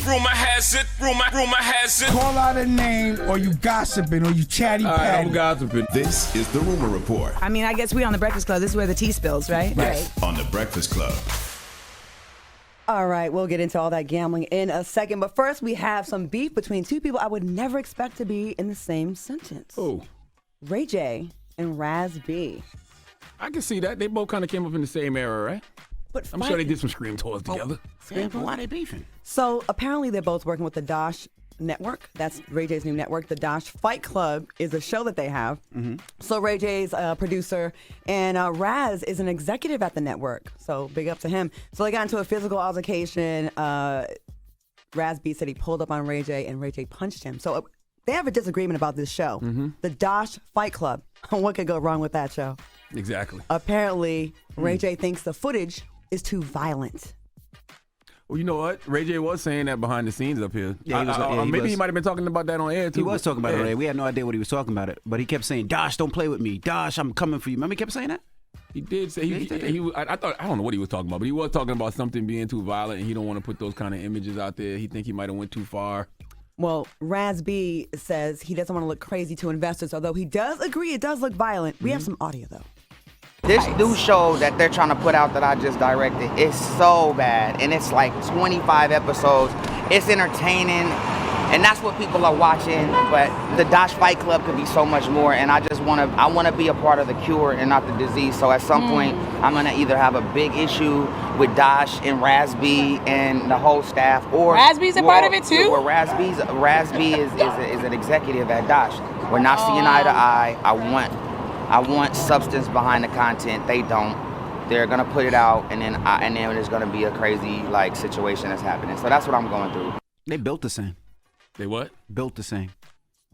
Rumor has it. Call out a name, or you gossiping, or you chatty patty. I'm gossiping. This is the Rumor Report. I mean, I guess we on the Breakfast Club. This is where the tea spills, right? Right. On the Breakfast Club. All right, we'll get into all that gambling in a second. But first, we have some beef between two people I would never expect to be in the same sentence. Oh. RayJ and Raz B. I can see that. They both kind of came up in the same era, right? But I'm sure they did some Scream tours together. Why are they beefing? So apparently they're both working with the Dosh Network. That's RayJ's new network. The Dosh Fight Club is a show that they have. Mm-hmm. So RayJ's a producer, and Raz is an executive at the network. So big up to him. So they got into a physical altercation. Raz B said he pulled up on RayJ, and RayJ punched him. So they have a disagreement about this show, the Dosh Fight Club. What could go wrong with that show? Exactly. Apparently, RayJ thinks the footage is too violent. Well, you know what? RayJ was saying that behind the scenes up here. Yeah, maybe he might have been talking about that on air, too. He was talking about it on air. We had no idea what he was talking about. But he kept saying, Dosh, don't play with me. Dosh, I'm coming for you. Remember he kept saying that? He did say I don't know what he was talking about, but he was talking about something being too violent, and he don't want to put those kind of images out there. He think he might have went too far. Well, Raz B says he doesn't want to look crazy to investors, although he does agree it does look violent. We have some audio, though. This new show that they're trying to put out that I just directed is so bad, and it's like 25 episodes. It's entertaining, and that's what people are watching, but the Dosh Fight Club could be so much more, and I want to be a part of the cure and not the disease. So at some point, I'm going to either have a big issue with Dosh and Raz B and the whole staff, or Raz B's a part of it too? Or Raz B is an executive at Dosh. We're not seeing eye to eye. I want substance behind the content. They don't. They're gonna put it out, and then there's gonna be a crazy situation that's happening. So that's what I'm going through. They built the same. They what? Built the same.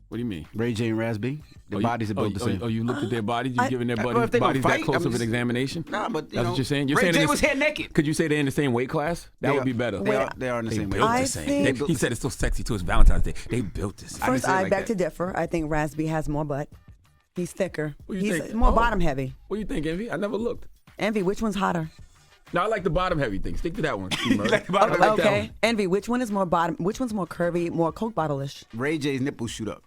What do you mean? RayJ and Raz B, their bodies are built the same. Oh, you looked at their bodies? You giving their bodies that close of an examination? Nah, but that's what you're saying? RayJ was head naked. Could you say they're in the same weight class? That would be better. They are in the same weight class. class. He said it's so sexy too. It's Valentine's Day. They built this. First, I beg to differ. I think Raz B has more butt. He's thicker. He's think? more bottom heavy. What do you think, Envy? I never looked. Envy, which one's hotter? No, I like the bottom heavy thing. Stick to that one. Okay. Envy, which one is more bottom? Which one's more curvy, more Coke bottle-ish? RayJ's nipples shoot up.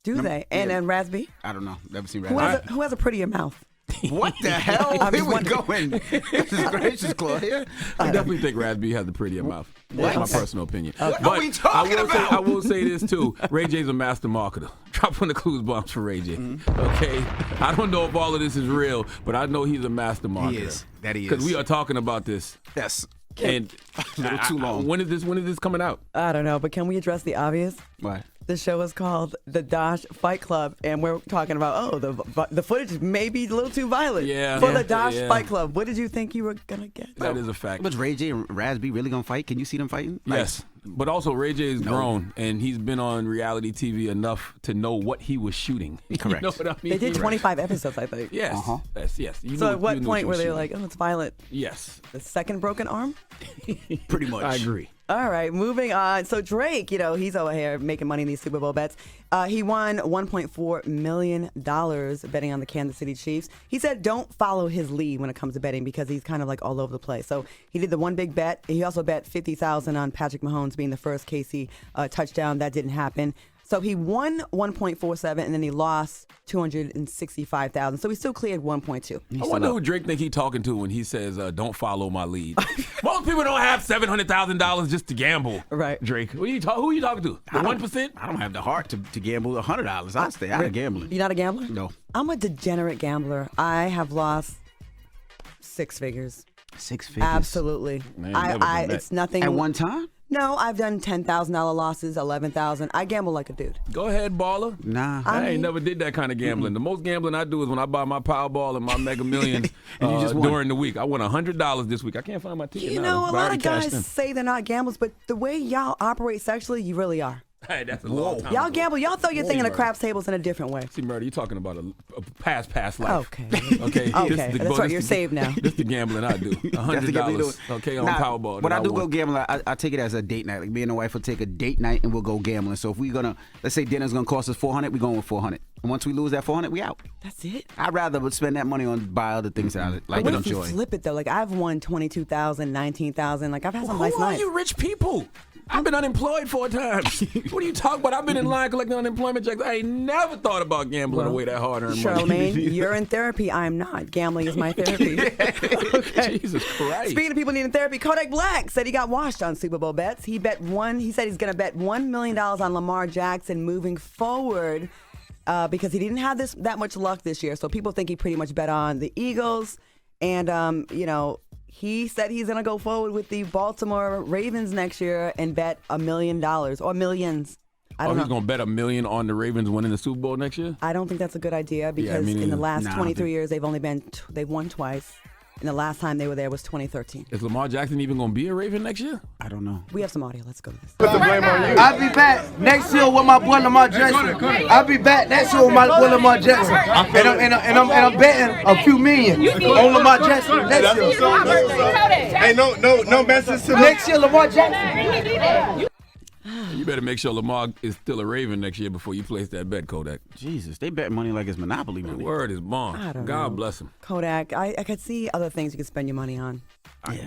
Do they? And then Raz B? I don't know. Never seen Raz B. Who has a prettier mouth? What the hell? Here we going. This is gracious, Claude. Here. I definitely think Raz B has the prettier mouth. That's my personal opinion. What but are we talking about? I will say this too. RayJ's a master marketer. Drop on the clues bombs for RayJ. Okay? I don't know if all of this is real, but I know he's a master marketer. He is. That he is. Because we are talking about this. Yes. And a little too long. When is this coming out? I don't know, but can we address the obvious? Why? The show is called The Dosh Fight Club, and we're talking about, the footage may be a little too violent for the Dosh Fight Club. What did you think you were going to get? That is a fact. Was RayJ and Raz B really going to fight? Can you see them fighting? Yes. But also, RayJ is grown, and he's been on reality TV enough to know what he was shooting. Correct. You know what I mean? They did 25 episodes, I think. Yes. Yes. So at what point were they like, oh, it's violent? Yes. The second broken arm? Pretty much. I agree. All right, moving on. So Drake, he's over here making money in these Super Bowl bets. He won $1.4 million betting on the Kansas City Chiefs. He said don't follow his lead when it comes to betting because he's kind of like all over the place. So he did the one big bet. He also bet $50,000 on Patrick Mahomes being the first KC touchdown. That didn't happen. So he won 1.47 and then he lost 265,000. So he still cleared 1.2. I wonder who Drake think he talking to when he says, "Don't follow my lead." Most people don't have $700,000 just to gamble. Right, Drake. Who are you talking to? The 1%? I don't have the heart to gamble $100. I stay out of gambling. You're not a gambler? No. I'm a degenerate gambler. I have lost six figures. 6 figures? Absolutely. Man, it's nothing. At one time? No, I've done $10,000 losses, $11,000. I gamble like a dude. Go ahead, baller. Nah. I ain't never did that kind of gambling. The most gambling I do is when I buy my Powerball and my Mega Millions and you just won. during the week. I won $100 this week. I can't find my ticket now. A lot of guys say they're not gamblers, but the way y'all operate sexually, you really are. Hey, that's a long time Y'all ago. gamble. Y'all throw your thing in the craps tables in a different way. See, Murder, you're talking about a past life. Okay. Okay. That's right. You're saved now. This the gambling I do. $100. Okay, on Powerball. When I do go gambling, I take it as a date night. Like me and the wife will take a date night and we'll go gambling. So if we're gonna, let's say dinner's gonna cost us $400, we're going with $400. And once we lose that $400, we out. That's it. I'd rather spend that money on buy other things that I like but and what if enjoy. you flip it though? Like I've won $22,000, $19,000. Like I've had some nice Who are nights. you rich people? I've been unemployed 4 times. What are you talking about? I've been in line collecting unemployment checks. I ain't never thought about gambling away that hard-earned money. Charlamagne, you're in therapy. I'm not. Gambling is my therapy. Okay. Jesus Christ. Speaking of people needing therapy, Kodak Black said he got washed on Super Bowl bets. He said he's going to bet $1 million on Lamar Jackson moving forward because he didn't have that much luck this year. So people think he pretty much bet on the Eagles. And, he said he's going to go forward with the Baltimore Ravens next year and bet $1 million or millions. I don't know. He's going to bet $1 million on the Ravens winning the Super Bowl next year? I don't think that's a good idea because in the last 23 years, they've won twice. And the last time they were there was 2013. Is Lamar Jackson even going to be a Raven next year? I don't know. We have some audio. Let's go to this. Put the blame on you. I'll be back next year with my boy Lamar Jackson. I'll be back next year with my boy Lamar Jackson. And I'm betting a few million on Lamar Jackson next year. Hey, no message to next year, Lamar Jackson. You better make sure Lamar is still a Raven next year before you place that bet, Kodak. Jesus, they bet money like it's Monopoly money. The word is bond. I don't God know. bless him. Kodak, I could see other things you could spend your money on.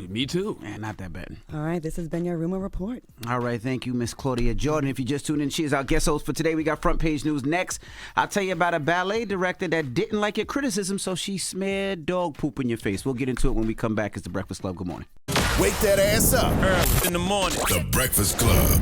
Me too. Man, not that betting. All right, this has been your Rumor Report. All right, thank you, Miss Claudia Jordan. If you just tuned in, she is our guest host for today. We got front page news next. I'll tell you about a ballet director that didn't like your criticism, so she smeared dog poop in your face. We'll get into it when we come back. It's The Breakfast Club. Good morning. Wake that ass up. Early in the morning. The Breakfast Club.